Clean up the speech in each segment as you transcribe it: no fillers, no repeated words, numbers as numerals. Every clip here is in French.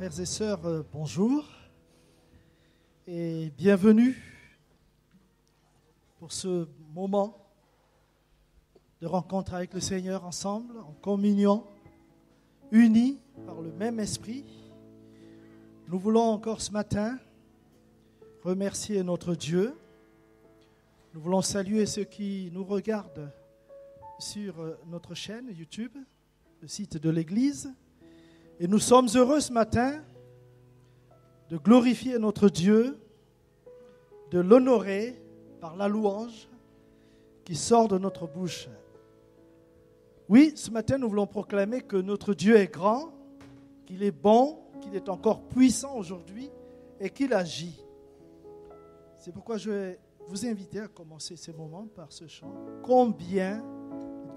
Frères et sœurs, bonjour et bienvenue pour ce moment de rencontre avec le Seigneur ensemble, en communion, unis par le même esprit. Nous voulons encore ce matin remercier notre Dieu. Nous voulons saluer ceux qui nous regardent sur notre chaîne YouTube, le site de l'Église. Et nous sommes heureux ce matin de glorifier notre Dieu, de l'honorer par la louange qui sort de notre bouche. Oui, ce matin, nous voulons proclamer que notre Dieu est grand, qu'il est bon, qu'il est encore puissant aujourd'hui et qu'il agit. C'est pourquoi je vais vous inviter à commencer ces moments par ce chant. Combien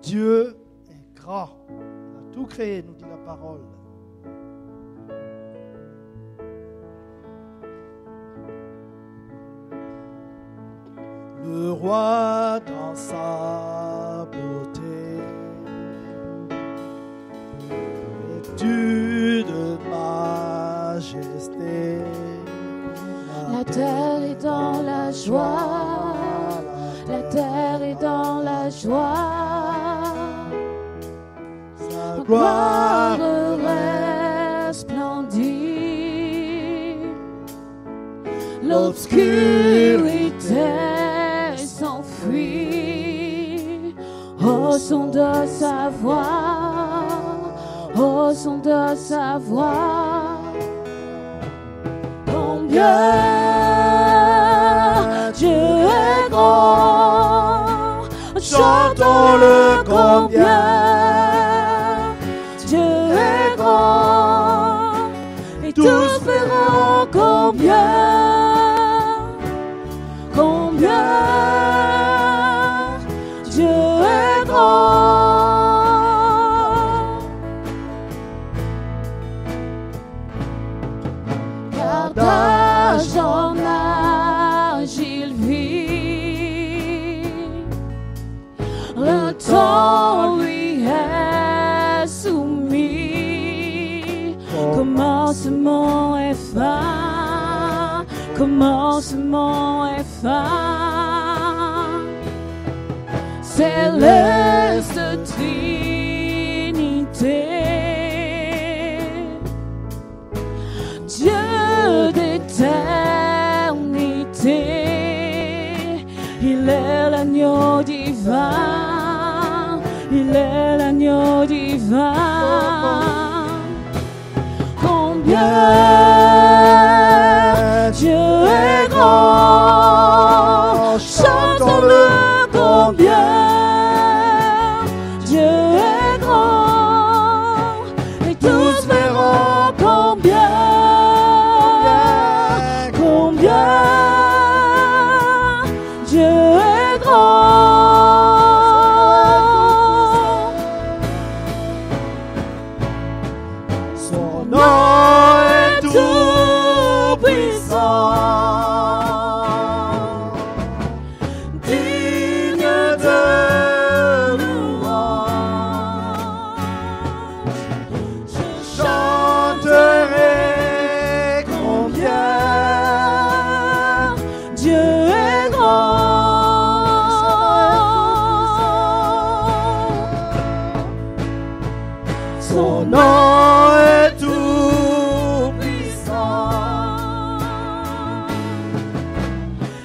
Dieu est grand. Il a tout créé, nous dit la parole. Le roi dans sa beauté, vêtu de majesté. La terre est dans la joie, la terre est dans la joie. Sa Gloire resplendit, l'obscurité s'enfuit au son de sa voix, au son de sa voix. Combien Dieu est grand, chantons-le combien Dieu est grand, et tous verront combien Dieu est grand. Car d'âge en âge il vit, le temps lui est soumis. Commencement et fin, commencement et fin. Céleste Trinité, Dieu d'éternité, il est l'agneau divin, il est l'agneau divin. Combien Dieu est grand, chantons-le combien Dieu est grand, et tous verront combien Dieu est grand. Son nom est tout puissant, digne de louange. Je chanterai combien Dieu est grand. Son nom est tout puissant,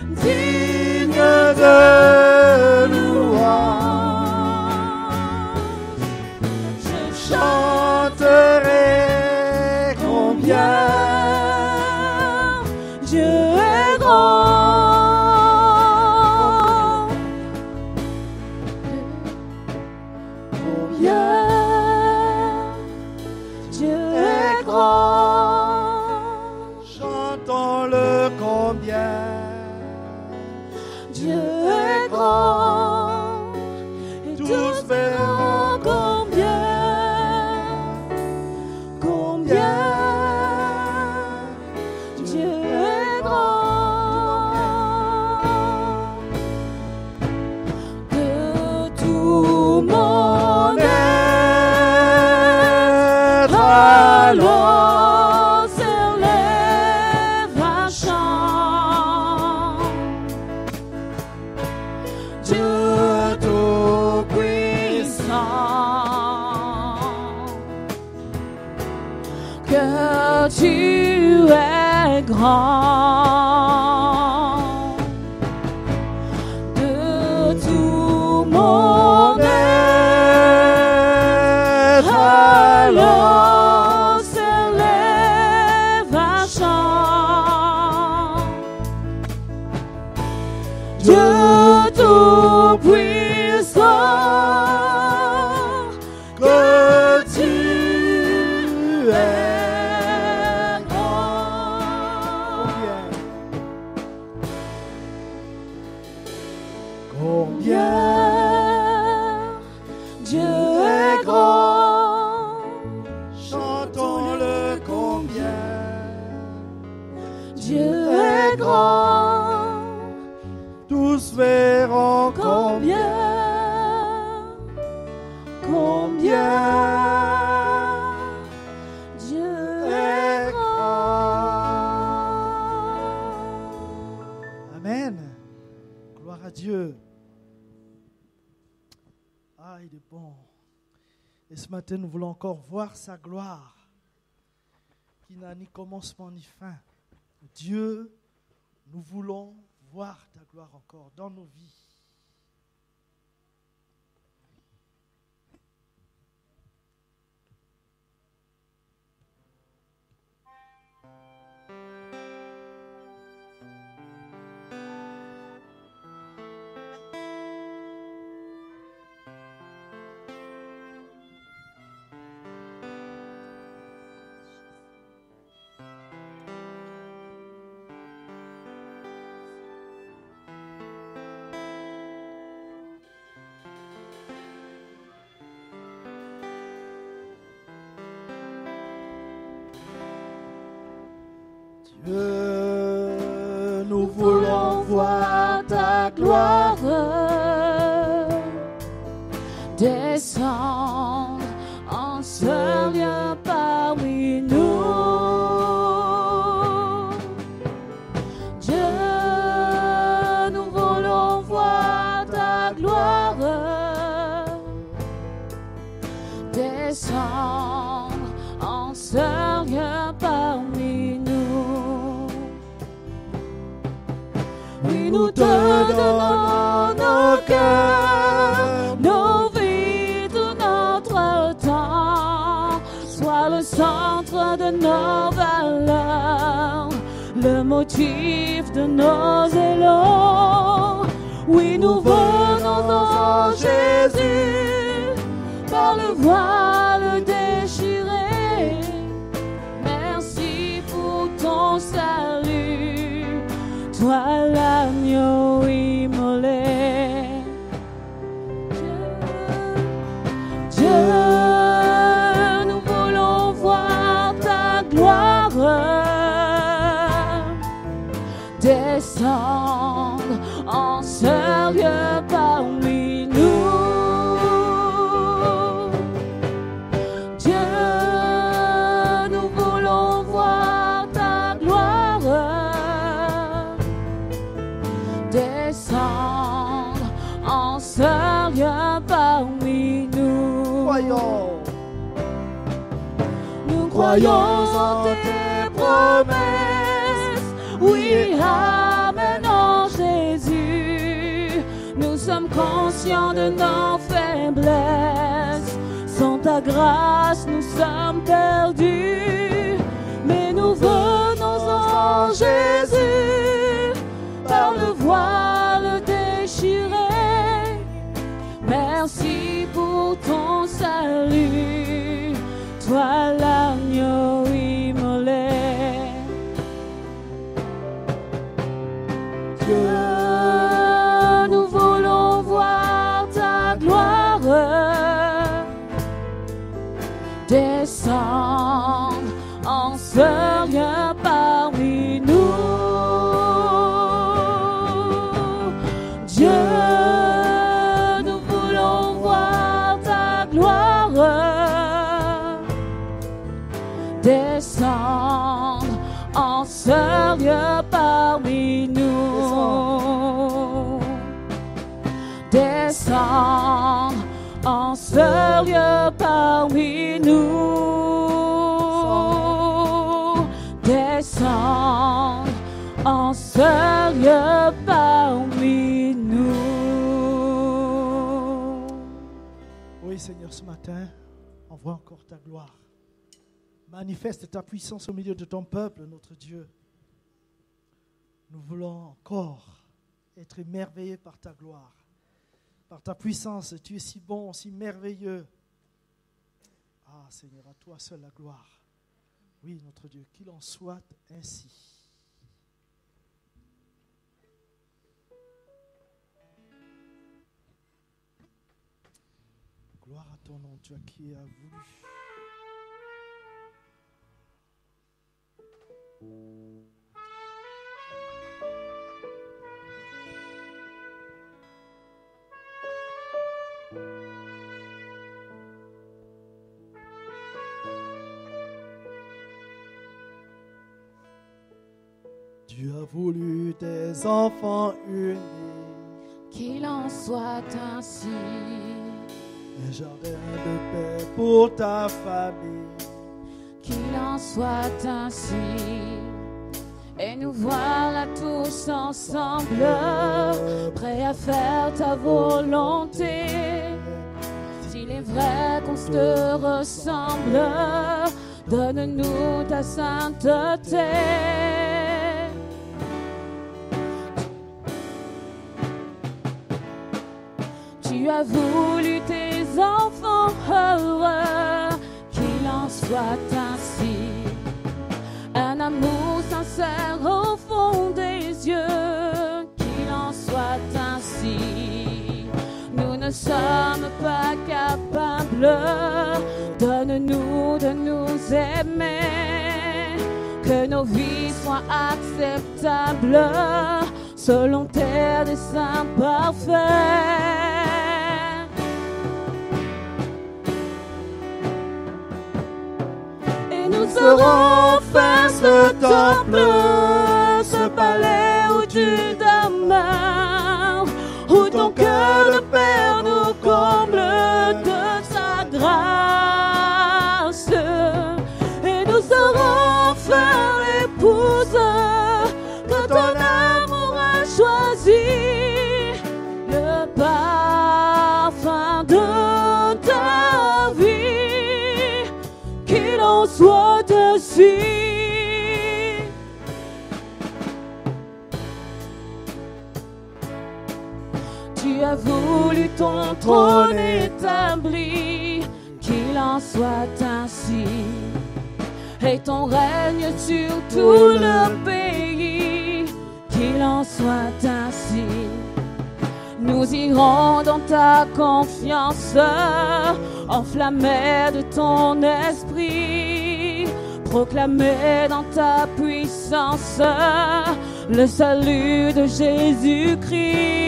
digne de louange. Je chanterai combien Dieu est grand. Combien Dieu est grand. chantons-le combien Dieu est grand. Et tous verront combien que tu es grand. De tout mon être, alors s'élève un chant. Dieu tout-puissant, que tu es grand. Combien Dieu est grand, Chantons-le combien Dieu est grand, tous verront combien, combien Dieu est grand. Amen. Gloire à Dieu. Ah, il est bon. Et ce matin, nous voulons encore voir sa gloire, qui n'a ni commencement ni fin. Dieu, nous voulons voir ta gloire encore dans nos vies. Dieu, nous voulons voir ta gloire descendre en ce lieu parmi nous. Dieu, nous voulons voir ta gloire descendre en ce lieu parmi nous. Oui, nous te donnons nos cœurs, nos vies, tout notre temps. Sois le centre de nos valeurs, le motif de nos élans. Oui, nous venons en Jésus, par le voile déchiré. Merci pour ton salut, toi l'agneau immolé. Dieu, nous voulons voir ta gloire descendre en ce lieu parmi nous. Dieu, nous voulons voir ta gloire descendre en ce lieu parmi nous. Croyons. Nous croyons en tes promesses. Oui, amen en Jésus. Nous sommes conscients de nos faiblesses. Sans ta grâce, nous sommes perdus. Mais nous venons en Jésus, par le voile déchiré. Merci pour ton salut, toi l'agneau immolé. Dieu, nous voulons voir ta gloire descendre en ce lieu parmi nous. Dieu, nous voulons voir ta gloire descendre en ce lieu parmi nous. Descendre en ce lieu parmi nous. grand sérieux parmi nous. Oui, Seigneur, ce matin, envoie encore ta gloire. Manifeste ta puissance au milieu de ton peuple, notre Dieu. Nous voulons encore être émerveillés par ta gloire, par ta puissance. Tu es si bon, si merveilleux. Ah, Seigneur, à toi seul la gloire. Oui, notre Dieu, qu'il en soit ainsi. Gloire à ton nom, Dieu qui a voulu. Dieu a voulu des enfants unis, Qu'il en soit ainsi. un jardin de paix pour ta famille. Qu'il en soit ainsi. Et nous voilà tous ensemble, prêts à faire ta volonté. S'il est vrai qu'on te ressemble, donne-nous ta sainteté. Tu as voulu tes enfants heureux, qu'il en soit ainsi. Un amour sincère au fond des yeux, qu'il en soit ainsi. Nous ne sommes pas capables, donne-nous de nous aimer. Que nos vies soient acceptables, selon tes desseins parfaits. Nous serons enfin ce temple, ce palais où tu demeures, où ton cœur de Père nous comble de sa grâce. Et nous serons enfin l'épouse que ton amour a choisi, le parfum de ta vie, qu'il en soit ainsi. Tu as voulu ton trône établi, qu'il en soit ainsi. Et ton règne sur tout le pays, qu'il en soit ainsi. Nous irons dans ta confiance, enflammés de ton esprit, proclamer dans ta puissance le salut de Jésus-Christ.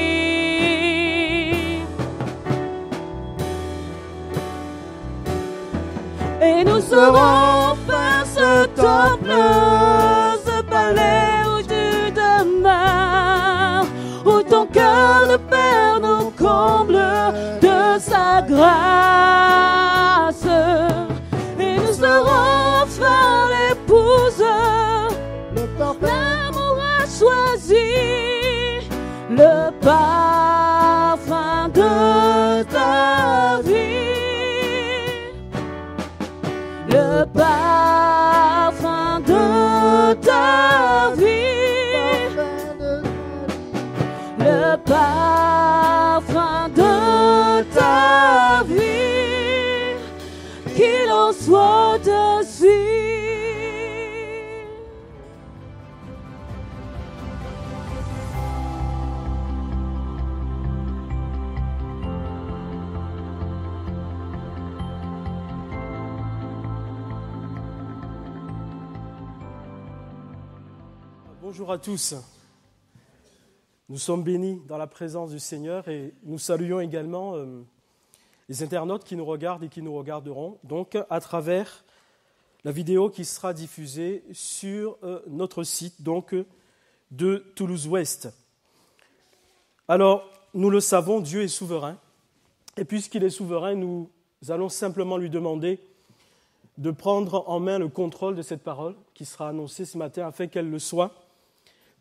Et nous serons enfin ce temple, ce palais où tu demeures, où ton cœur de Père nous comble de sa grâce. Et nous serons enfin l'épouse, l'amour a choisi, le parfum de ta vie, le parfum de ta vie, le parfum de ta vie, qu'il en soit ainsi. Bonjour à tous. Nous sommes bénis dans la présence du Seigneur et nous saluons également les internautes qui nous regardent et qui nous regarderont donc à travers la vidéo qui sera diffusée sur notre site donc de Toulouse-Ouest. Alors, nous le savons, Dieu est souverain et puisqu'il est souverain, nous allons simplement lui demander de prendre en main le contrôle de cette parole qui sera annoncée ce matin afin qu'elle le soit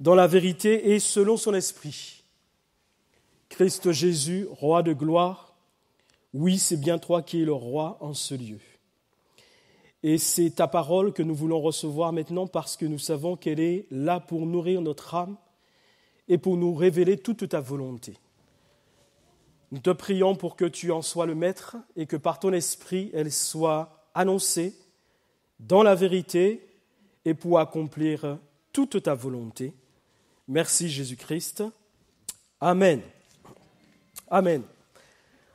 dans la vérité et selon son esprit. Christ Jésus, roi de gloire, oui, c'est bien toi qui es le roi en ce lieu. Et c'est ta parole que nous voulons recevoir maintenant parce que nous savons qu'elle est là pour nourrir notre âme et pour nous révéler toute ta volonté. Nous te prions pour que tu en sois le maître et que par ton esprit, elle soit annoncée dans la vérité et pour accomplir toute ta volonté. Merci Jésus-Christ. Amen. Amen.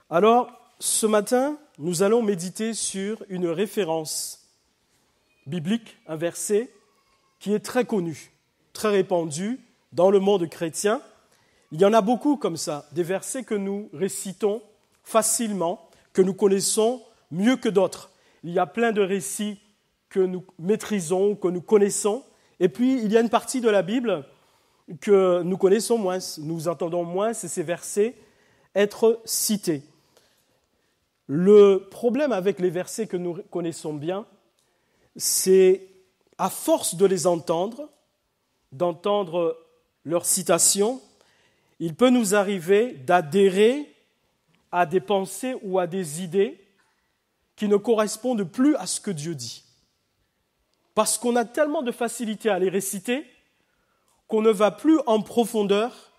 Alors, ce matin, nous allons méditer sur une référence biblique, un verset qui est très connu, très répandu dans le monde chrétien. Il y en a beaucoup comme ça, des versets que nous récitons facilement, que nous connaissons mieux que d'autres. Il y a plein de récits que nous maîtrisons, que nous connaissons. Et puis, il y a une partie de la Bible que nous connaissons moins, nous entendons moins, c'est ces versets être cités. Le problème avec les versets que nous connaissons bien, c'est à force de les entendre, d'entendre leurs citations, il peut nous arriver d'adhérer à des pensées ou à des idées qui ne correspondent plus à ce que Dieu dit. Parce qu'on a tellement de facilité à les réciter qu'on ne va plus en profondeur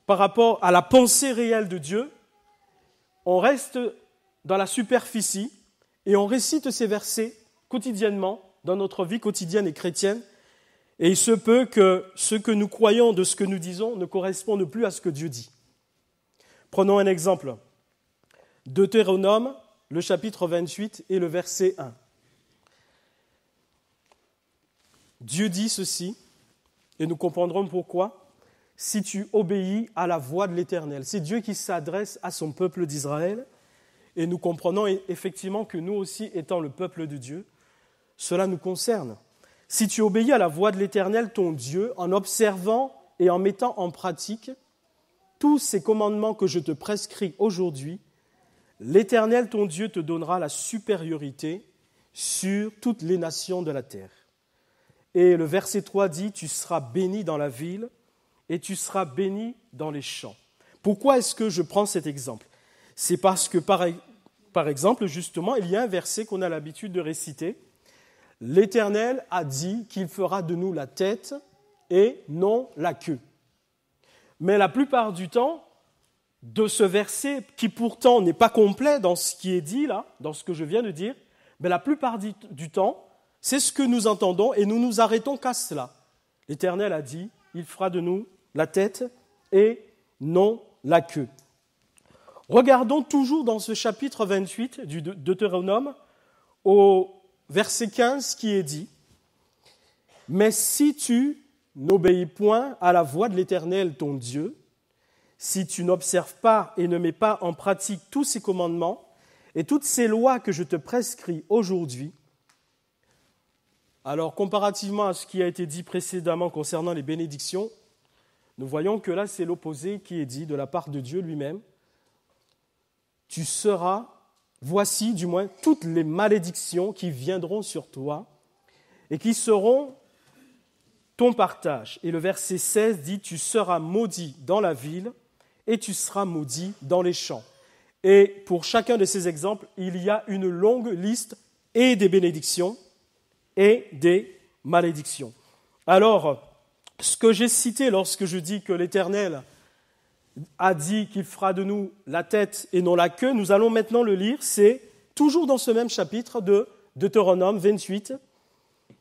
par rapport à la pensée réelle de Dieu. On reste dans la superficie et on récite ces versets quotidiennement dans notre vie quotidienne et chrétienne. Et il se peut que ce que nous croyons de ce que nous disons ne corresponde plus à ce que Dieu dit. Prenons un exemple. Deutéronome, le chapitre 28 et le verset 1. Dieu dit ceci, et nous comprendrons pourquoi, si tu obéis à la voix de l'Éternel. C'est Dieu qui s'adresse à son peuple d'Israël, et nous comprenons effectivement que nous aussi, étant le peuple de Dieu, cela nous concerne. Si tu obéis à la voix de l'Éternel, ton Dieu, en observant et en mettant en pratique tous ces commandements que je te prescris aujourd'hui, l'Éternel, ton Dieu, te donnera la supériorité sur toutes les nations de la terre. Et le verset 3 dit, tu seras béni dans la ville et tu seras béni dans les champs. Pourquoi est-ce que je prends cet exemple ? C'est parce que, par exemple, justement, il y a un verset qu'on a l'habitude de réciter. L'Éternel a dit qu'il fera de nous la tête et non la queue. Mais la plupart du temps, de ce verset, qui pourtant n'est pas complet dans ce qui est dit là, dans ce que je viens de dire, mais la plupart du temps, c'est ce que nous entendons et nous nous arrêtons qu'à cela. L'Éternel a dit, il fera de nous la tête et non la queue. Regardons toujours dans ce chapitre 28 du Deutéronome, au verset 15 qui est dit « Mais si tu n'obéis point à la voix de l'Éternel ton Dieu, si tu n'observes pas et ne mets pas en pratique tous ces commandements et toutes ces lois que je te prescris aujourd'hui, alors comparativement à ce qui a été dit précédemment concernant les bénédictions, nous voyons que là c'est l'opposé qui est dit de la part de Dieu lui-même. Tu seras, voici du moins toutes les malédictions qui viendront sur toi et qui seront ton partage. Et le verset 16 dit, tu seras maudit dans la ville et tu seras maudit dans les champs. Et pour chacun de ces exemples, il y a une longue liste et des bénédictions et des malédictions. Alors, ce que j'ai cité lorsque je dis que l'Éternel a dit qu'il fera de nous la tête et non la queue, nous allons maintenant le lire, c'est toujours dans ce même chapitre de Deutéronome 28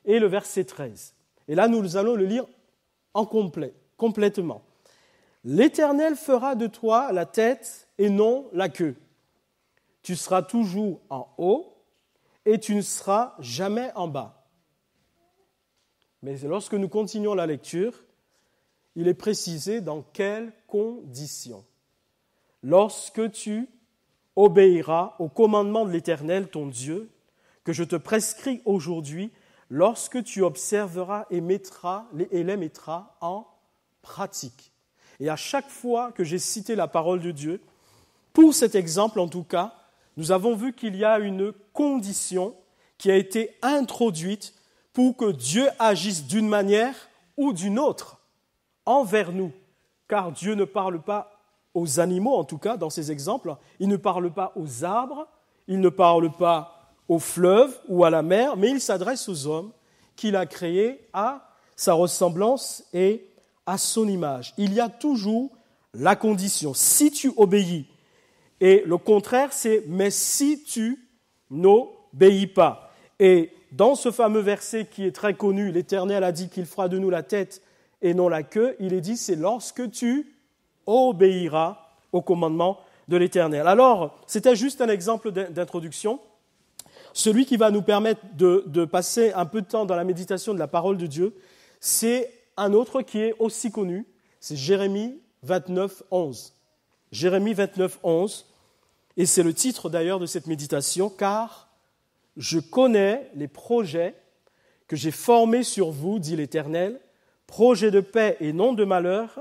et le verset 13. Et là, nous allons le lire en complètement. L'Éternel fera de toi la tête et non la queue. Tu seras toujours en haut et tu ne seras jamais en bas. Mais lorsque nous continuons la lecture, il est précisé dans quelles conditions. Lorsque tu obéiras au commandement de l'Éternel, ton Dieu, que je te prescris aujourd'hui, lorsque tu observeras et les mettras en pratique. Et à chaque fois que j'ai cité la parole de Dieu, pour cet exemple en tout cas, nous avons vu qu'il y a une condition qui a été introduite pour que Dieu agisse d'une manière ou d'une autre envers nous, car Dieu ne parle pas aux animaux, en tout cas dans ces exemples, il ne parle pas aux arbres, il ne parle pas aux fleuves ou à la mer, mais il s'adresse aux hommes qu'il a créés à sa ressemblance et à son image. Il y a toujours la condition, si tu obéis, et le contraire c'est « mais si tu n'obéis pas ». Et dans ce fameux verset qui est très connu, l'Éternel a dit qu'il fera de nous la tête et non la queue, il est dit c'est lorsque tu obéiras au commandement de l'Éternel. Alors, c'était juste un exemple d'introduction. Celui qui va nous permettre de passer un peu de temps dans la méditation de la parole de Dieu, c'est un autre qui est aussi connu, c'est Jérémie 29, 11. Jérémie 29, 11, et c'est le titre d'ailleurs de cette méditation, car je connais les projets que j'ai formés sur vous, dit l'Éternel, projets de paix et non de malheur,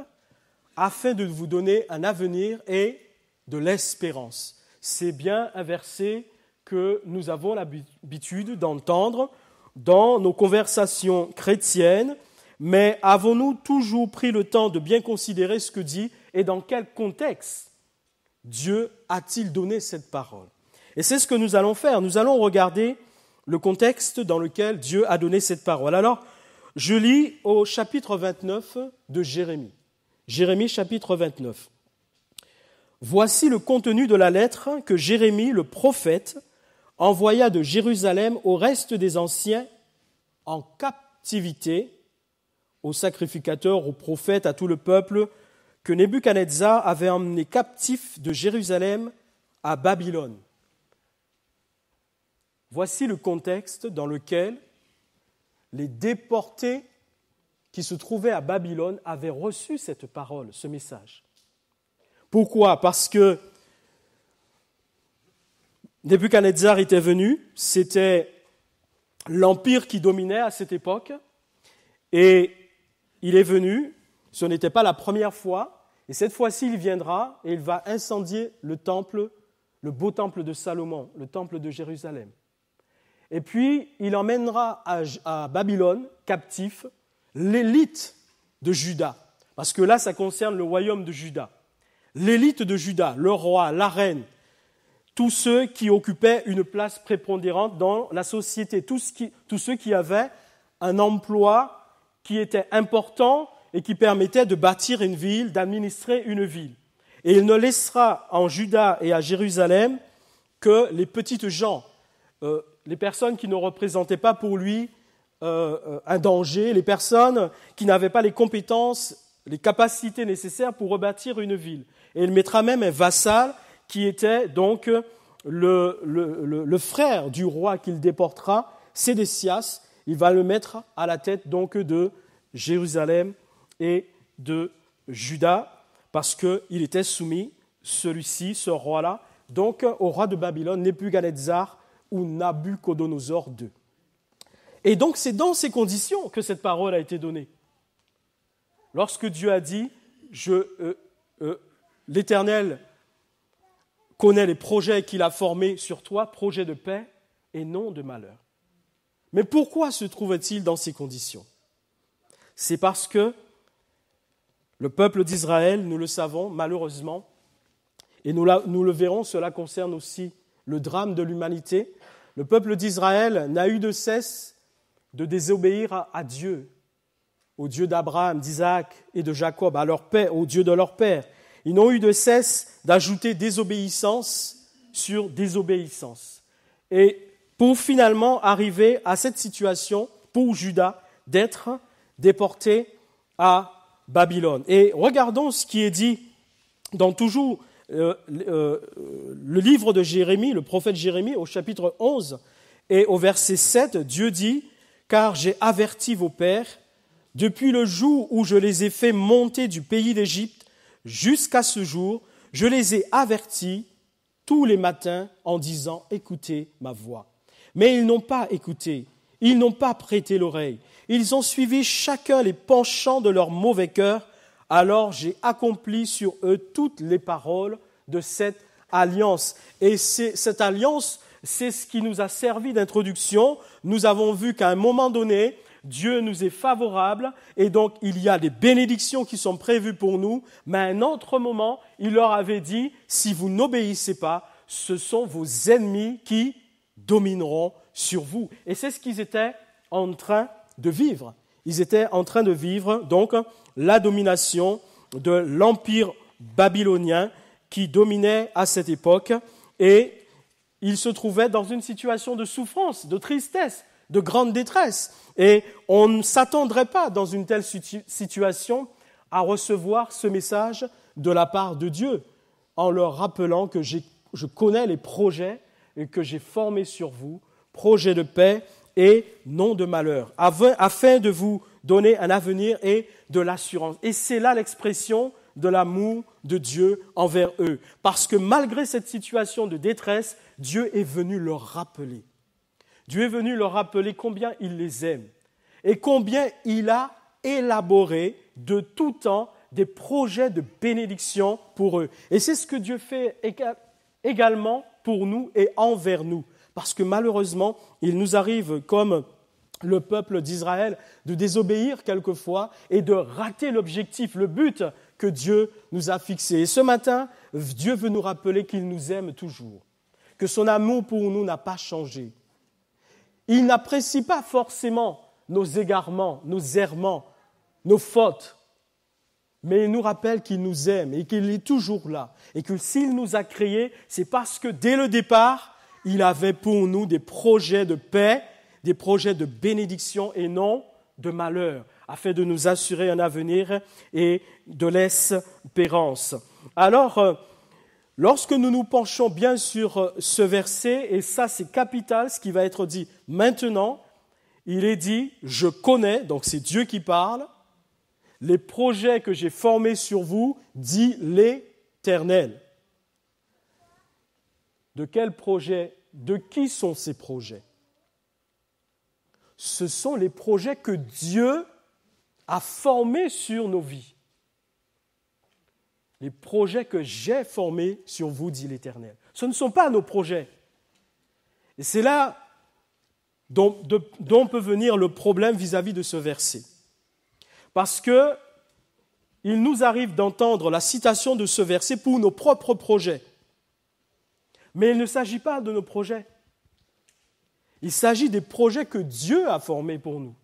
afin de vous donner un avenir et de l'espérance. C'est bien un verset que nous avons l'habitude d'entendre dans nos conversations chrétiennes, mais avons-nous toujours pris le temps de bien considérer ce que dit et dans quel contexte Dieu a-t-il donné cette parole? Et c'est ce que nous allons faire. Nous allons regarder le contexte dans lequel Dieu a donné cette parole. Alors, je lis au chapitre 29 de Jérémie. Jérémie chapitre 29. Voici le contenu de la lettre que Jérémie, le prophète, envoya de Jérusalem au reste des anciens en captivité, aux sacrificateurs, aux prophètes, à tout le peuple, que Nebuchadnezzar avait emmené captif de Jérusalem à Babylone. Voici le contexte dans lequel les déportés qui se trouvaient à Babylone avaient reçu cette parole, ce message. Pourquoi? Parce que Nebuchadnezzar était venu, c'était l'empire qui dominait à cette époque, et il est venu, ce n'était pas la première fois, et cette fois-ci il viendra et il va incendier le temple, le beau temple de Salomon, le temple de Jérusalem. Et puis il emmènera à Babylone, captif, l'élite de Juda, parce que là ça concerne le royaume de Juda. L'élite de Juda, le roi, la reine, tous ceux qui occupaient une place prépondérante dans la société, tous ceux qui avaient un emploi qui était important et qui permettait de bâtir une ville, d'administrer une ville. Et il ne laissera en Juda et à Jérusalem que les petites gens, les personnes qui ne représentaient pas pour lui un danger, les personnes qui n'avaient pas les compétences, les capacités nécessaires pour rebâtir une ville. Et il mettra même un vassal qui était donc le frère du roi qu'il déportera, Sédécias. Il va le mettre à la tête donc de Jérusalem et de Juda, parce qu'il était soumis, celui-ci, ce roi-là, donc au roi de Babylone, Nebuchadnezzar ou Nabuchodonosor II. Et donc c'est dans ces conditions que cette parole a été donnée. Lorsque Dieu a dit l'Éternel connaît les projets qu'il a formés sur toi, projets de paix et non de malheur. Mais pourquoi se trouve-t-il dans ces conditions? C'est parce que le peuple d'Israël, nous le savons malheureusement, et nous le verrons, cela concerne aussi le drame de l'humanité. Le peuple d'Israël n'a eu de cesse de désobéir à Dieu, au Dieu d'Abraham, d'Isaac et de Jacob, à leur père, au Dieu de leur père. Ils n'ont eu de cesse d'ajouter désobéissance sur désobéissance. Et pour finalement arriver à cette situation, pour Juda, d'être déporté à Babylone. Et regardons ce qui est dit dans toujours le livre de Jérémie, le prophète Jérémie, au chapitre 11 et au verset 7, Dieu dit « Car j'ai averti vos pères, depuis le jour où je les ai fait monter du pays d'Égypte jusqu'à ce jour, je les ai avertis tous les matins en disant « Écoutez ma voix ». Mais ils n'ont pas écouté, ils n'ont pas prêté l'oreille. Ils ont suivi chacun les penchants de leur mauvais cœur. Alors j'ai accompli sur eux toutes les paroles de cette alliance. Et cette alliance, c'est ce qui nous a servi d'introduction. Nous avons vu qu'à un moment donné, Dieu nous est favorable et donc il y a des bénédictions qui sont prévues pour nous, mais à un autre moment, il leur avait dit, si vous n'obéissez pas, ce sont vos ennemis qui domineront sur vous. Et c'est ce qu'ils étaient en train de vivre. Ils étaient en train de vivre donc la domination de l'empire babylonien qui dominait à cette époque et ils se trouvaient dans une situation de souffrance, de tristesse, de grande détresse. Et on ne s'attendrait pas dans une telle situation à recevoir ce message de la part de Dieu en leur rappelant que je connais les projets que j'ai formés sur vous, projets de paix et non de malheur, afin de vous donner un avenir et de l'assurance. Et c'est là l'expression de l'amour de Dieu envers eux. Parce que malgré cette situation de détresse, Dieu est venu leur rappeler. Dieu est venu leur rappeler combien il les aime et combien il a élaboré de tout temps des projets de bénédiction pour eux. Et c'est ce que Dieu fait également pour nous et envers nous. Parce que malheureusement, il nous arrive, comme le peuple d'Israël, de désobéir quelquefois et de rater l'objectif, le but que Dieu nous a fixé. Et ce matin, Dieu veut nous rappeler qu'il nous aime toujours, que son amour pour nous n'a pas changé. Il n'apprécie pas forcément nos égarements, nos errements, nos fautes, mais il nous rappelle qu'il nous aime et qu'il est toujours là. Et que s'il nous a créés, c'est parce que dès le départ, il avait pour nous des projets de paix, des projets de bénédiction et non de malheur, afin de nous assurer un avenir et de l'espérance. Alors, lorsque nous nous penchons bien sur ce verset, et ça c'est capital, ce qui va être dit maintenant, il est dit « Je connais », donc c'est Dieu qui parle, « les projets que j'ai formés sur vous, dit l'Éternel ». De quel projet? De qui sont ces projets? Ce sont les projets que Dieu a formés sur nos vies. Les projets que j'ai formés sur vous, dit l'Éternel. Ce ne sont pas nos projets. Et c'est là dont peut venir le problème vis-à-vis de ce verset. Parce que il nous arrive d'entendre la citation de ce verset pour nos propres projets. Mais il ne s'agit pas de nos projets. Il s'agit des projets que Dieu a formés pour nous.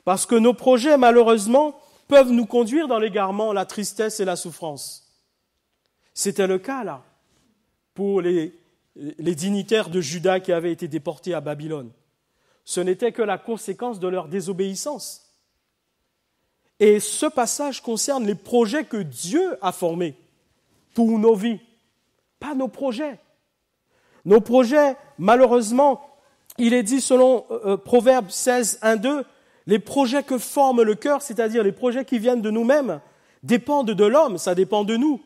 Parce que nos projets, malheureusement, peuvent nous conduire dans l'égarement, la tristesse et la souffrance. C'était le cas, là, pour les dignitaires de Juda qui avaient été déportés à Babylone. Ce n'était que la conséquence de leur désobéissance. Et ce passage concerne les projets que Dieu a formés pour nos vies. Pas nos projets. Nos projets, malheureusement, il est dit selon Proverbe 16, 1, 2, les projets que forme le cœur, c'est-à-dire les projets qui viennent de nous-mêmes, dépendent de l'homme, ça dépend de nous.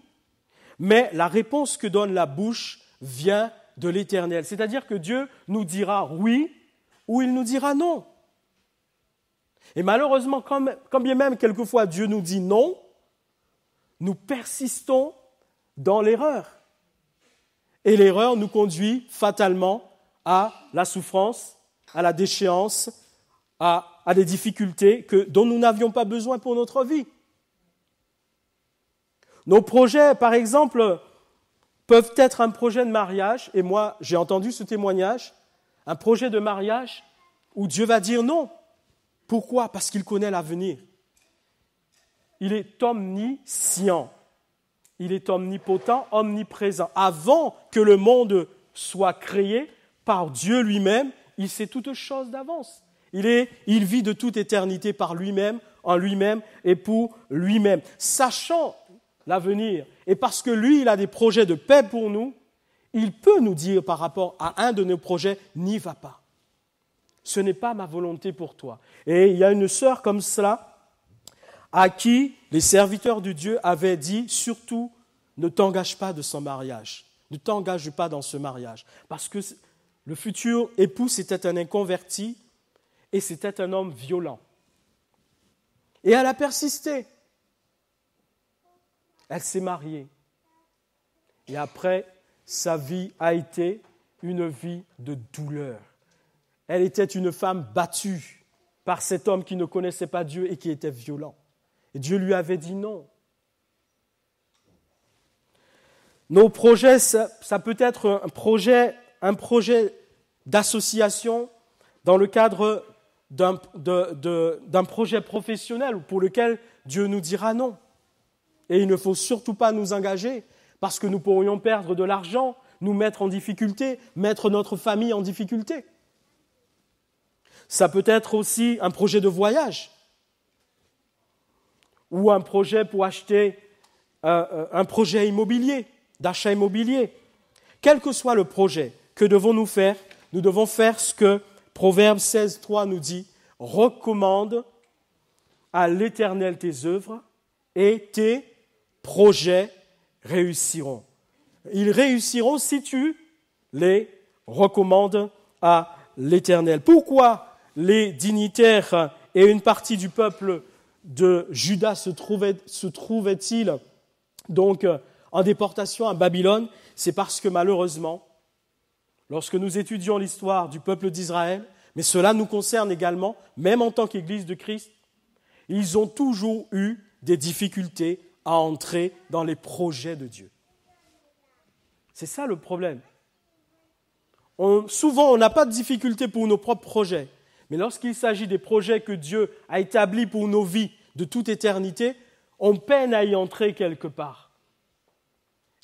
Mais la réponse que donne la bouche vient de l'Éternel. C'est-à-dire que Dieu nous dira oui ou il nous dira non. Et malheureusement, quand bien même quelquefois Dieu nous dit non, nous persistons dans l'erreur. Et l'erreur nous conduit fatalement à la souffrance, à la déchéance, à des difficultés dont nous n'avions pas besoin pour notre vie. Nos projets, par exemple, peuvent être un projet de mariage, et moi j'ai entendu ce témoignage, un projet de mariage où Dieu va dire non. Pourquoi? Parce qu'il connaît l'avenir. Il est omniscient. Il est omnipotent, omniprésent. Avant que le monde soit créé par Dieu lui-même, il sait toutes choses d'avance. Il vit de toute éternité par lui-même, en lui-même et pour lui-même, sachant l'avenir. Et parce que lui, il a des projets de paix pour nous, il peut nous dire par rapport à un de nos projets, n'y va pas. Ce n'est pas ma volonté pour toi. Et il y a une sœur comme cela, à qui les serviteurs de Dieu avaient dit, surtout, ne t'engage pas de son mariage. Ne t'engage pas dans ce mariage. Parce que le futur époux, c'était un inconverti et c'était un homme violent. Et elle a persisté. Elle s'est mariée. Et après, sa vie a été une vie de douleur. Elle était une femme battue. par cet homme qui ne connaissait pas Dieu et qui était violent. Et Dieu lui avait dit non. Nos projets, ça peut être un projet d'association dans le cadre d'un projet professionnel pour lequel Dieu nous dira non. Et il ne faut surtout pas nous engager parce que nous pourrions perdre de l'argent, nous mettre en difficulté, mettre notre famille en difficulté. Ça peut être aussi un projet de voyage ou un projet pour acheter un projet immobilier, d'achat immobilier. Quel que soit le projet, que devons-nous faire ? Nous devons faire ce que Proverbe 16:3 nous dit, « Recommande à l'Éternel tes œuvres et tes projets réussiront. » Ils réussiront si tu les recommandes à l'Éternel. Pourquoi les dignitaires et une partie du peuple de Juda se trouvaient-ils donc en déportation à Babylone ? C'est parce que malheureusement, lorsque nous étudions l'histoire du peuple d'Israël, mais cela nous concerne également, même en tant qu'Église de Christ, ils ont toujours eu des difficultés à entrer dans les projets de Dieu. C'est ça le problème. Souvent, on n'a pas de difficulté pour nos propres projets, mais lorsqu'il s'agit des projets que Dieu a établis pour nos vies de toute éternité, on peine à y entrer quelque part.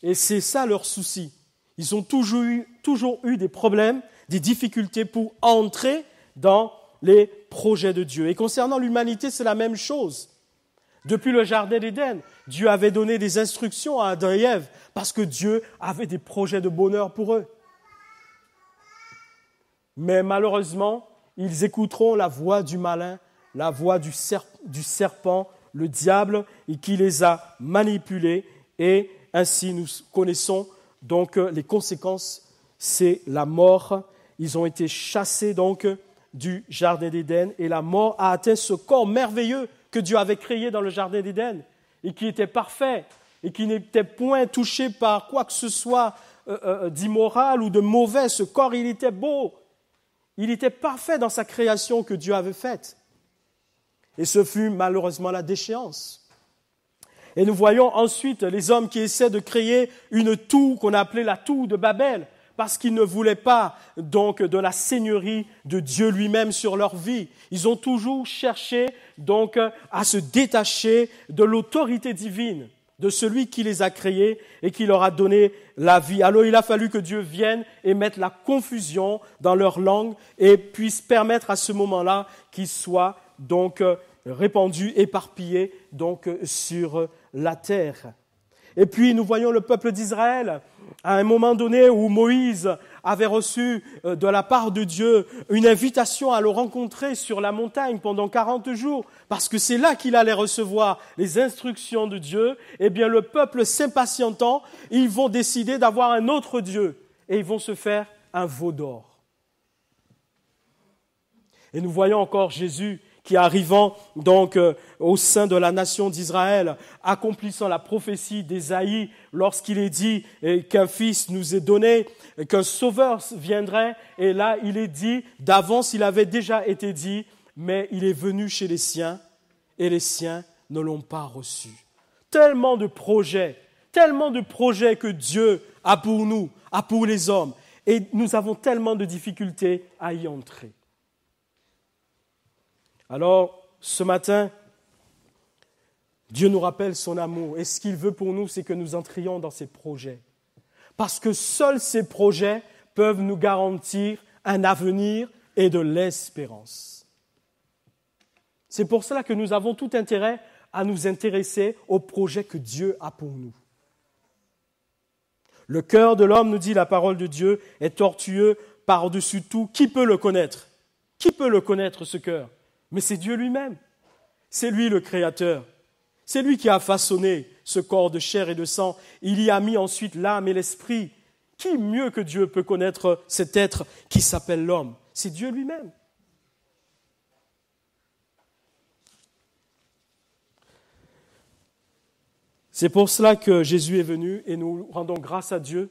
Et c'est ça leur souci. Ils ont toujours eu des problèmes, des difficultés pour entrer dans les projets de Dieu. Et concernant l'humanité, c'est la même chose. Depuis le Jardin d'Éden, Dieu avait donné des instructions à Adam et Ève parce que Dieu avait des projets de bonheur pour eux. Mais malheureusement, ils écouteront la voix du malin, la voix du serpent, le diable, et qui les a manipulés. Et ainsi, nous connaissons donc les conséquences, c'est la mort. Ils ont été chassés donc du Jardin d'Éden et la mort a atteint ce corps merveilleux que Dieu avait créé dans le Jardin d'Éden et qui était parfait et qui n'était point touché par quoi que ce soit d'immoral ou de mauvais. Ce corps, il était beau. Il était parfait dans sa création que Dieu avait faite. Et ce fut malheureusement la déchéance. Et nous voyons ensuite les hommes qui essaient de créer une tour qu'on appelait la tour de Babel, parce qu'ils ne voulaient pas donc de la seigneurie de Dieu lui-même sur leur vie. Ils ont toujours cherché donc à se détacher de l'autorité divine, de celui qui les a créés et qui leur a donné la vie. Alors il a fallu que Dieu vienne et mette la confusion dans leur langue et puisse permettre à ce moment-là qu'ils soient donc répandus, éparpillés donc sur la terre. Et puis nous voyons le peuple d'Israël à un moment donné où Moïse avait reçu de la part de Dieu une invitation à le rencontrer sur la montagne pendant 40 jours, parce que c'est là qu'il allait recevoir les instructions de Dieu. Eh bien le peuple s'impatientant, ils vont décider d'avoir un autre Dieu et ils vont se faire un veau d'or. Et nous voyons encore Jésus qui arrivant donc au sein de la nation d'Israël, accomplissant la prophétie d'Ésaïe lorsqu'il est dit qu'un fils nous est donné, qu'un sauveur viendrait, et là il est dit, d'avance il avait déjà été dit, mais il est venu chez les siens et les siens ne l'ont pas reçu. Tellement de projets que Dieu a pour nous, a pour les hommes, et nous avons tellement de difficultés à y entrer. Alors, ce matin, Dieu nous rappelle son amour. Et ce qu'il veut pour nous, c'est que nous entrions dans ses projets. Parce que seuls ces projets peuvent nous garantir un avenir et de l'espérance. C'est pour cela que nous avons tout intérêt à nous intéresser aux projets que Dieu a pour nous. Le cœur de l'homme, nous dit la parole de Dieu, est tortueux par-dessus tout. Qui peut le connaître ? Qui peut le connaître, ce cœur ? Mais c'est Dieu lui-même. C'est lui le Créateur. C'est lui qui a façonné ce corps de chair et de sang. Il y a mis ensuite l'âme et l'esprit. Qui mieux que Dieu peut connaître cet être qui s'appelle l'homme ? C'est Dieu lui-même. C'est pour cela que Jésus est venu et nous rendons grâce à Dieu.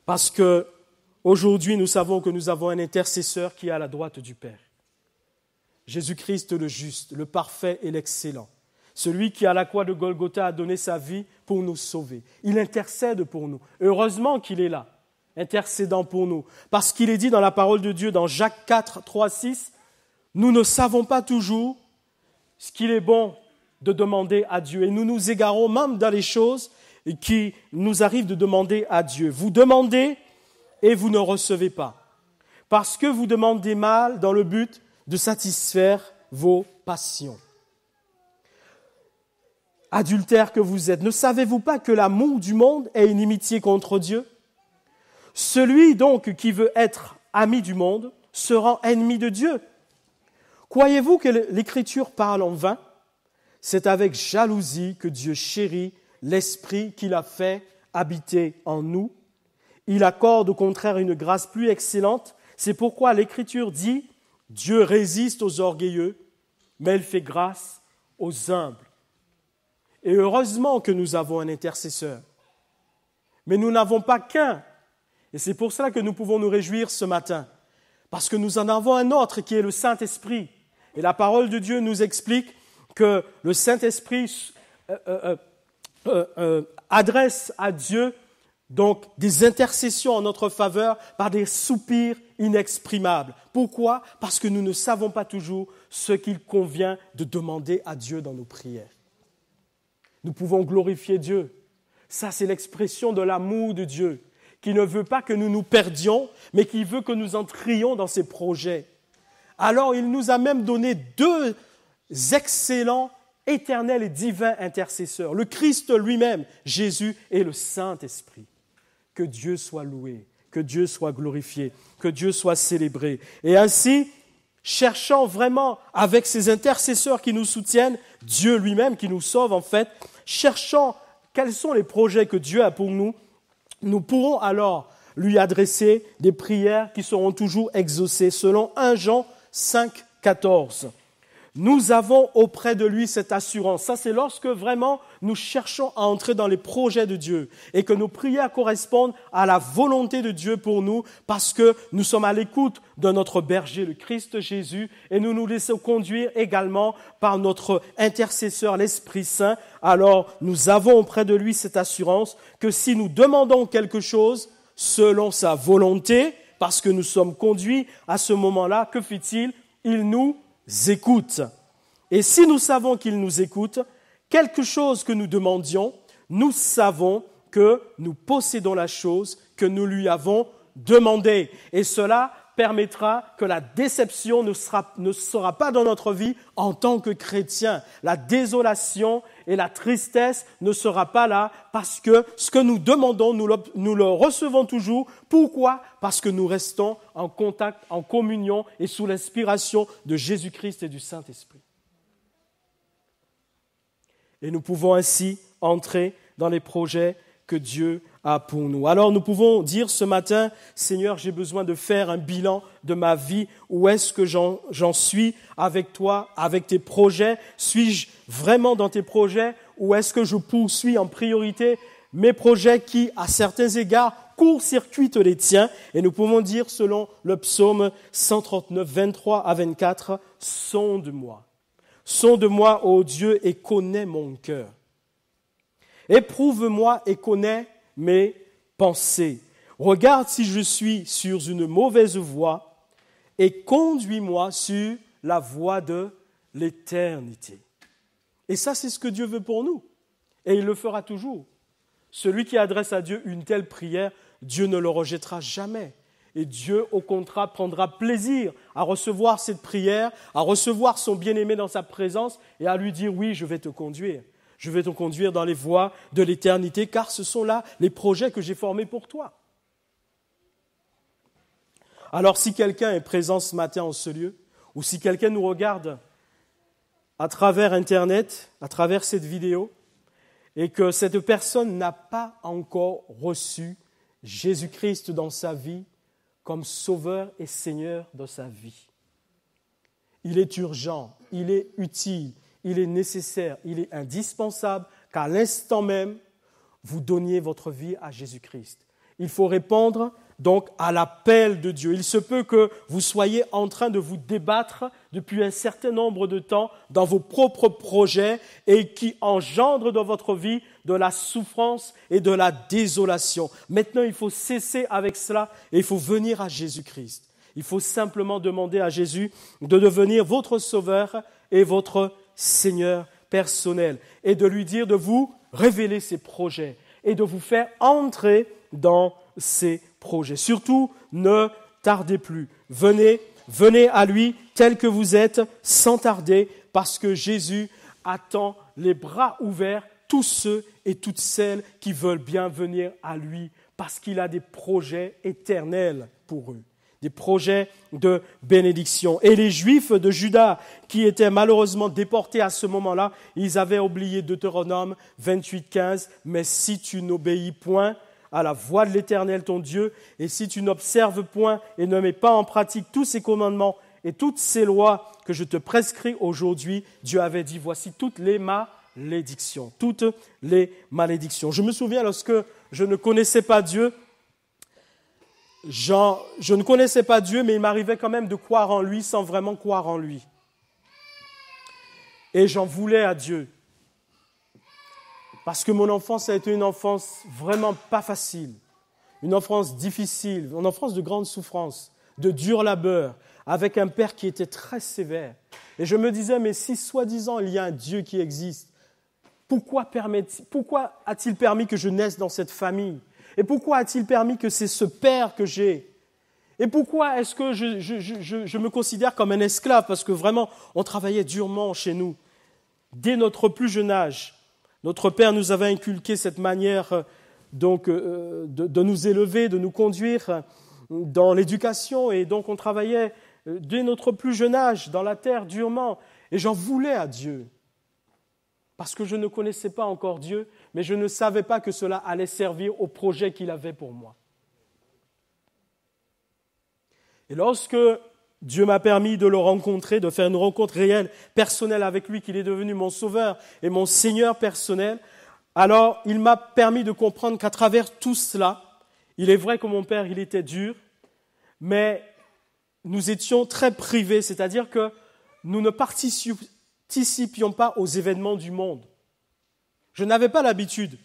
Parce qu'aujourd'hui, nous savons que nous avons un intercesseur qui est à la droite du Père. Jésus-Christ le juste, le parfait et l'excellent. Celui qui, à la croix de Golgotha, a donné sa vie pour nous sauver. Il intercède pour nous. Heureusement qu'il est là, intercédant pour nous. Parce qu'il est dit dans la parole de Dieu, dans Jacques 4, 3, 6, « Nous ne savons pas toujours ce qu'il est bon de demander à Dieu. Et nous nous égarons même dans les choses qui nous arrivent de demander à Dieu. Vous demandez et vous ne recevez pas. Parce que vous demandez mal dans le but de satisfaire vos passions. » Adultères que vous êtes, ne savez-vous pas que l'amour du monde est inimitié contre Dieu? Celui donc qui veut être ami du monde se rend ennemi de Dieu. Croyez-vous que l'Écriture parle en vain? C'est avec jalousie que Dieu chérit l'Esprit qu'il a fait habiter en nous. Il accorde au contraire une grâce plus excellente. C'est pourquoi l'Écriture dit « Dieu résiste aux orgueilleux, mais il fait grâce aux humbles. » Et heureusement que nous avons un intercesseur. Mais nous n'avons pas qu'un. Et c'est pour cela que nous pouvons nous réjouir ce matin. Parce que nous en avons un autre qui est le Saint-Esprit. Et la parole de Dieu nous explique que le Saint-Esprit adresse à Dieu donc des intercessions en notre faveur par des soupirs inexprimables. Pourquoi? Parce que nous ne savons pas toujours ce qu'il convient de demander à Dieu dans nos prières. Nous pouvons glorifier Dieu. Ça, c'est l'expression de l'amour de Dieu, qui ne veut pas que nous nous perdions, mais qui veut que nous entrions dans ses projets. Alors, il nous a même donné 2 excellents, éternels et divins intercesseurs, le Christ lui-même, Jésus et le Saint-Esprit. Que Dieu soit loué, que Dieu soit glorifié, que Dieu soit célébré. Et ainsi, cherchant vraiment avec ces intercesseurs qui nous soutiennent, Dieu lui-même qui nous sauve en fait, cherchant quels sont les projets que Dieu a pour nous, nous pourrons alors lui adresser des prières qui seront toujours exaucées selon 1 Jean 5, 14. Nous avons auprès de lui cette assurance. Ça, c'est lorsque vraiment nous cherchons à entrer dans les projets de Dieu et que nos prières correspondent à la volonté de Dieu pour nous parce que nous sommes à l'écoute de notre berger, le Christ Jésus, et nous nous laissons conduire également par notre intercesseur, l'Esprit Saint. Alors, nous avons auprès de lui cette assurance que si nous demandons quelque chose selon sa volonté, parce que nous sommes conduits à ce moment-là, que fait-il? Il nous écoute. Et si nous savons qu'il nous écoute, quelque chose que nous demandions, nous savons que nous possédons la chose que nous lui avons demandée. Et cela permettra que la déception ne sera pas dans notre vie en tant que chrétien. La désolation et la tristesse ne sera pas là parce que ce que nous demandons, nous le recevons toujours. Pourquoi? Parce que nous restons en contact, en communion et sous l'inspiration de Jésus-Christ et du Saint-Esprit. Et nous pouvons ainsi entrer dans les projets que Dieu a pour nous. Alors nous pouvons dire ce matin, Seigneur, j'ai besoin de faire un bilan de ma vie. Où est-ce que j'en suis avec toi, avec tes projets? Suis-je vraiment dans tes projets? Ou est-ce que je poursuis en priorité mes projets qui, à certains égards, court-circuitent les tiens? Et nous pouvons dire, selon le psaume 139, 23 à 24, « Sonde-moi. Sonde-moi, ô Dieu, et connais mon cœur. Éprouve-moi et connais mes pensées. Regarde si je suis sur une mauvaise voie et conduis-moi sur la voie de l'éternité. » Et ça, c'est ce que Dieu veut pour nous. Et il le fera toujours. Celui qui adresse à Dieu une telle prière, Dieu ne le rejettera jamais. Et Dieu, au contraire, prendra plaisir à recevoir cette prière, à recevoir son bien-aimé dans sa présence et à lui dire « Oui, je vais te conduire. Je vais te conduire dans les voies de l'éternité, car ce sont là les projets que j'ai formés pour toi. » Alors, si quelqu'un est présent ce matin en ce lieu, ou si quelqu'un nous regarde à travers Internet, à travers cette vidéo, et que cette personne n'a pas encore reçu Jésus-Christ dans sa vie comme Sauveur et Seigneur de sa vie, il est urgent, il est utile, il est nécessaire, il est indispensable qu'à l'instant même, vous donniez votre vie à Jésus-Christ. Il faut répondre donc à l'appel de Dieu. Il se peut que vous soyez en train de vous débattre depuis un certain nombre de temps dans vos propres projets et qui engendrent dans votre vie de la souffrance et de la désolation. Maintenant, il faut cesser avec cela et il faut venir à Jésus-Christ. Il faut simplement demander à Jésus de devenir votre sauveur et votre Seigneur personnel et de lui dire de vous révéler ses projets et de vous faire entrer dans ses projets. Surtout, ne tardez plus. Venez à lui tel que vous êtes, sans tarder, parce que Jésus attend les bras ouverts tous ceux et toutes celles qui veulent bien venir à lui, parce qu'il a des projets éternels pour eux, des projets de bénédiction. Et les Juifs de Juda, qui étaient malheureusement déportés à ce moment-là, ils avaient oublié Deutéronome 28:15, « Mais si tu n'obéis point à la voix de l'Éternel ton Dieu, et si tu n'observes point et ne mets pas en pratique tous ces commandements et toutes ces lois que je te prescris aujourd'hui, Dieu avait dit, voici toutes les malédictions. Toutes les malédictions. » Je me souviens lorsque je ne connaissais pas Dieu, je ne connaissais pas Dieu, mais il m'arrivait quand même de croire en lui sans vraiment croire en lui. Et j'en voulais à Dieu. Parce que mon enfance a été une enfance vraiment pas facile, une enfance difficile, une enfance de grande souffrance, de dur labeur, avec un père qui était très sévère. Et je me disais, mais si soi-disant il y a un Dieu qui existe, pourquoi a-t-il permis que je naisse dans cette famille ? Et pourquoi a-t-il permis que c'est ce père que j'ai ? Et pourquoi est-ce que je me considère comme un esclave ? Parce que vraiment, on travaillait durement chez nous. Dès notre plus jeune âge, notre père nous avait inculqué cette manière de nous élever, de nous conduire dans l'éducation. Et donc, on travaillait dès notre plus jeune âge dans la terre durement. Et j'en voulais à Dieu. Parce que je ne connaissais pas encore Dieu, mais je ne savais pas que cela allait servir au projet qu'il avait pour moi. Et lorsque Dieu m'a permis de le rencontrer, de faire une rencontre réelle, personnelle avec lui, qu'il est devenu mon sauveur et mon Seigneur personnel, alors il m'a permis de comprendre qu'à travers tout cela, il est vrai que mon père, il était dur, mais nous étions très privés, c'est-à-dire que nous ne participions pas aux événements du monde. Je n'avais pas l'habitude,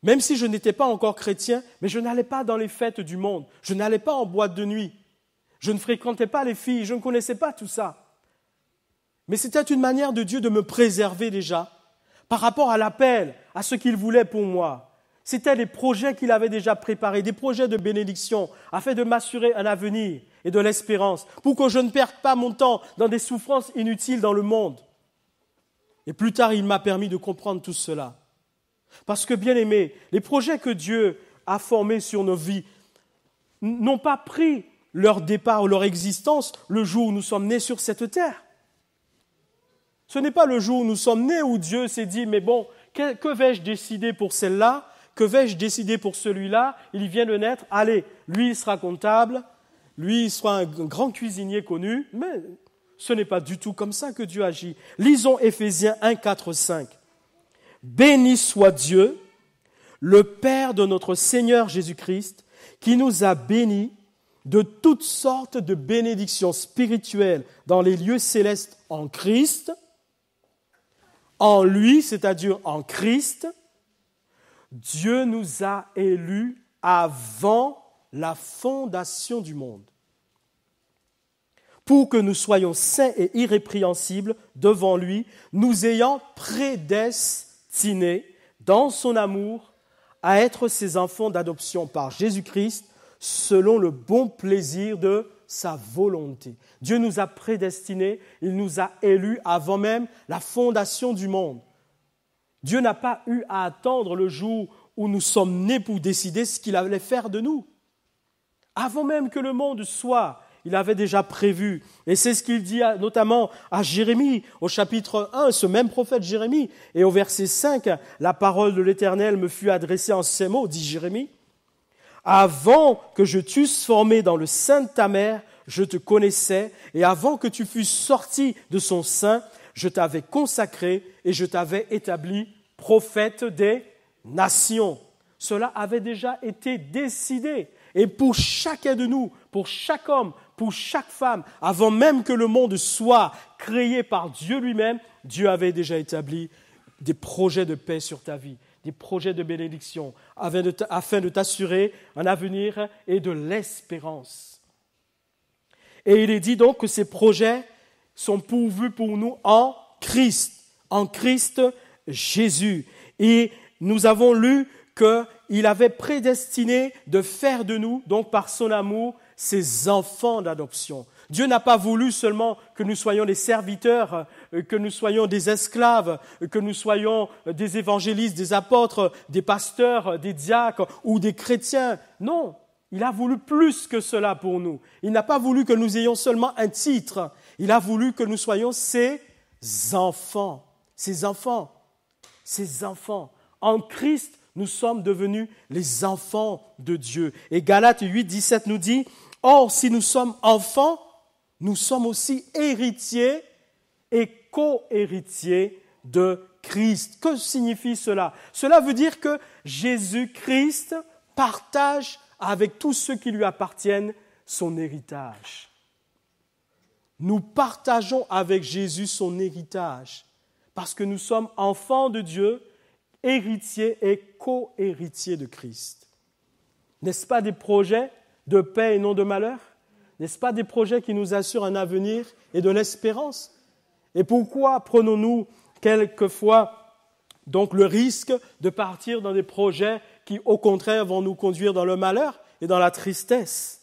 même si je n'étais pas encore chrétien, mais je n'allais pas dans les fêtes du monde, je n'allais pas en boîte de nuit, je ne fréquentais pas les filles, je ne connaissais pas tout ça. Mais c'était une manière de Dieu de me préserver déjà par rapport à l'appel, à ce qu'il voulait pour moi. C'était les projets qu'il avait déjà préparés, des projets de bénédiction, afin de m'assurer un avenir et de l'espérance, pour que je ne perde pas mon temps dans des souffrances inutiles dans le monde. Et plus tard, il m'a permis de comprendre tout cela. Parce que, bien aimés, les projets que Dieu a formés sur nos vies n'ont pas pris leur départ ou leur existence le jour où nous sommes nés sur cette terre. Ce n'est pas le jour où nous sommes nés où Dieu s'est dit, mais bon, que vais-je décider pour celle-là ? Que vais-je décider pour celui-là ? Il vient de naître, allez, lui il sera comptable, lui il sera un grand cuisinier connu, mais ce n'est pas du tout comme ça que Dieu agit. Lisons Éphésiens 1, 4, 5. « Béni soit Dieu, le Père de notre Seigneur Jésus-Christ, qui nous a bénis de toutes sortes de bénédictions spirituelles dans les lieux célestes en Christ, en lui, c'est-à-dire en Christ. Dieu nous a élus avant la fondation du monde, pour que nous soyons saints et irrépréhensibles devant lui, nous ayant prédestinés dans son amour à être ses enfants d'adoption par Jésus-Christ, selon le bon plaisir de sa volonté. Dieu nous a prédestinés, il nous a élus avant même la fondation du monde. Dieu n'a pas eu à attendre le jour où nous sommes nés pour décider ce qu'il allait faire de nous. Avant même que le monde soit, il avait déjà prévu. Et c'est ce qu'il dit notamment à Jérémie, au chapitre 1, ce même prophète Jérémie. Et au verset 5, la parole de l'Éternel me fut adressée en ces mots, dit Jérémie. Avant que je t'eusse formé dans le sein de ta mère, je te connaissais, et avant que tu fusses sorti de son sein, je t'avais consacré et je t'avais établi prophète des nations. Cela avait déjà été décidé. Et pour chacun de nous, pour chaque homme, pour chaque femme, avant même que le monde soit créé par Dieu lui-même, Dieu avait déjà établi des projets de paix sur ta vie, des projets de bénédiction, afin de t'assurer un avenir et de l'espérance. Et il est dit donc que ces projets sont pourvus pour nous en Christ Jésus. Et nous avons lu qu'il avait prédestiné de faire de nous, donc par son amour, ses enfants d'adoption. Dieu n'a pas voulu seulement que nous soyons des serviteurs, que nous soyons des esclaves, que nous soyons des évangélistes, des apôtres, des pasteurs, des diacres ou des chrétiens. Non, il a voulu plus que cela pour nous. Il n'a pas voulu que nous ayons seulement un titre. Il a voulu que nous soyons ses enfants. Ses enfants. Ses enfants. En Christ, nous sommes devenus les enfants de Dieu. Et Galates 8, 17 nous dit, « Or, si nous sommes enfants, nous sommes aussi héritiers et co-héritiers de Christ. » Que signifie cela? Cela veut dire que Jésus-Christ partage avec tous ceux qui lui appartiennent son héritage. Nous partageons avec Jésus son héritage parce que nous sommes enfants de Dieu, héritiers et co-héritiers de Christ. N'est-ce pas des projets de paix et non de malheur? N'est-ce pas des projets qui nous assurent un avenir et de l'espérance? Et pourquoi prenons-nous quelquefois donc le risque de partir dans des projets qui, au contraire, vont nous conduire dans le malheur et dans la tristesse?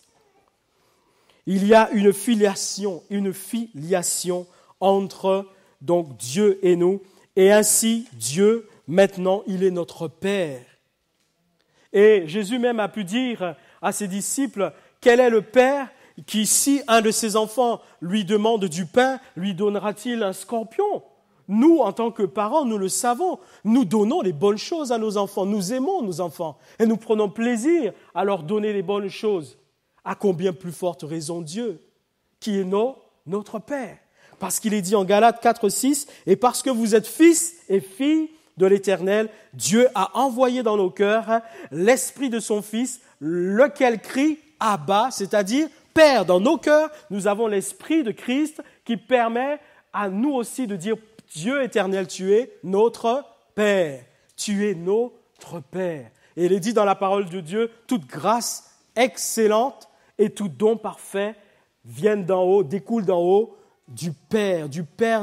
Il y a une filiation entre donc Dieu et nous, et ainsi Dieu, maintenant, il est notre Père. Et Jésus même a pu dire à ses disciples, quel est le Père qui, si un de ses enfants lui demande du pain, lui donnera-t-il un scorpion? Nous, en tant que parents, nous le savons. Nous donnons les bonnes choses à nos enfants. Nous aimons nos enfants et nous prenons plaisir à leur donner les bonnes choses. À combien plus forte raison Dieu, qui est notre Père? Parce qu'il est dit en Galates 4, 6, « Et parce que vous êtes fils et filles de l'Éternel, Dieu a envoyé dans nos cœurs l'Esprit de son Fils, lequel crie « Abba », c'est-à-dire « Père ». Dans nos cœurs, nous avons l'Esprit de Christ qui permet à nous aussi de dire « Dieu éternel, tu es notre Père. Tu es notre Père. » Et il est dit dans la parole de Dieu, « Toute grâce excellente et tout don parfait viennent d'en haut, découlent d'en haut, du Père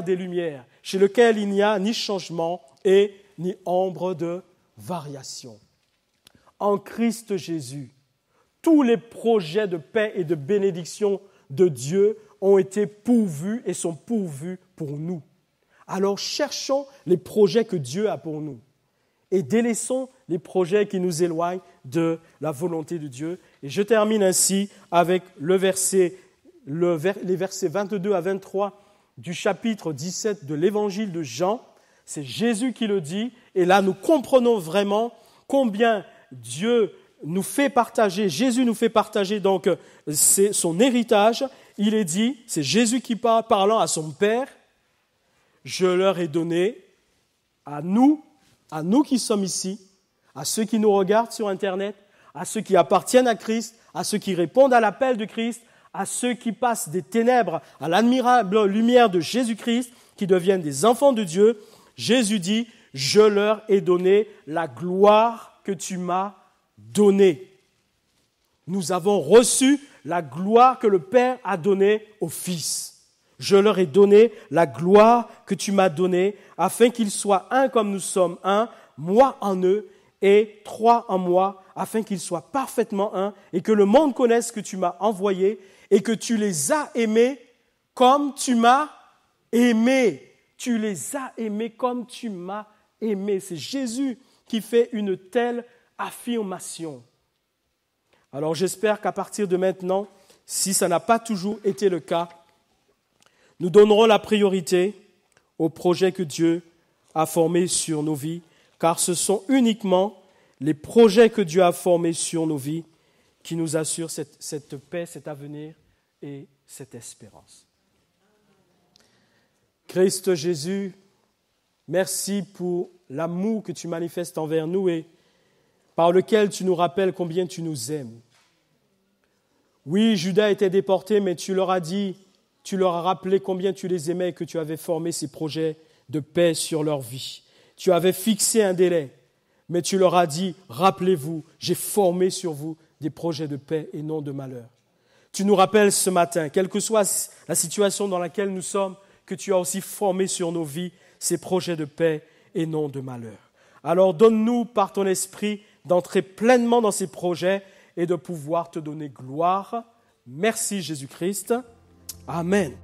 des Lumières, chez lequel il n'y a ni changement et ni ombre de variation. » En Christ Jésus, tous les projets de paix et de bénédiction de Dieu ont été pourvus et sont pourvus pour nous. Alors cherchons les projets que Dieu a pour nous et délaissons les projets qui nous éloignent de la volonté de Dieu. Et je termine ainsi avec les versets 22 à 23 du chapitre 17 de l'évangile de Jean. C'est Jésus qui le dit, et là nous comprenons vraiment combien Dieu nous fait partager, Jésus nous fait partager donc c'est son héritage. Il est dit, c'est Jésus qui parle, parlant à son Père, je leur ai donné à nous qui sommes ici, à ceux qui nous regardent sur Internet, à ceux qui appartiennent à Christ, à ceux qui répondent à l'appel de Christ, à ceux qui passent des ténèbres à l'admirable lumière de Jésus-Christ, qui deviennent des enfants de Dieu. Jésus dit, je leur ai donné la gloire que tu m'as donnée. Nous avons reçu la gloire que le Père a donnée au Fils. Je leur ai donné la gloire que tu m'as donnée, afin qu'ils soient un comme nous sommes un, moi en eux et trois en moi, afin qu'ils soient parfaitement un, et que le monde connaisse que tu m'as envoyé, et que tu les as aimés comme tu m'as aimé. Tu les as aimés comme tu m'as aimé. C'est Jésus qui fait une telle affirmation. Alors j'espère qu'à partir de maintenant, si ça n'a pas toujours été le cas, nous donnerons la priorité aux projets que Dieu a formés sur nos vies, car ce sont uniquement les projets que Dieu a formés sur nos vies qui nous assurent cette paix, cet avenir et cette espérance. Christ Jésus, merci pour l'amour que tu manifestes envers nous et par lequel tu nous rappelles combien tu nous aimes. Oui, Judas était déporté, mais tu leur as dit, tu leur as rappelé combien tu les aimais et que tu avais formé ces projets de paix sur leur vie. Tu avais fixé un délai, mais tu leur as dit, rappelez-vous, j'ai formé sur vous des projets de paix et non de malheur. Tu nous rappelles ce matin, quelle que soit la situation dans laquelle nous sommes, que tu as aussi formé sur nos vies ces projets de paix et non de malheur. Alors donne-nous par ton esprit d'entrer pleinement dans ces projets et de pouvoir te donner gloire. Merci Jésus-Christ. Amen.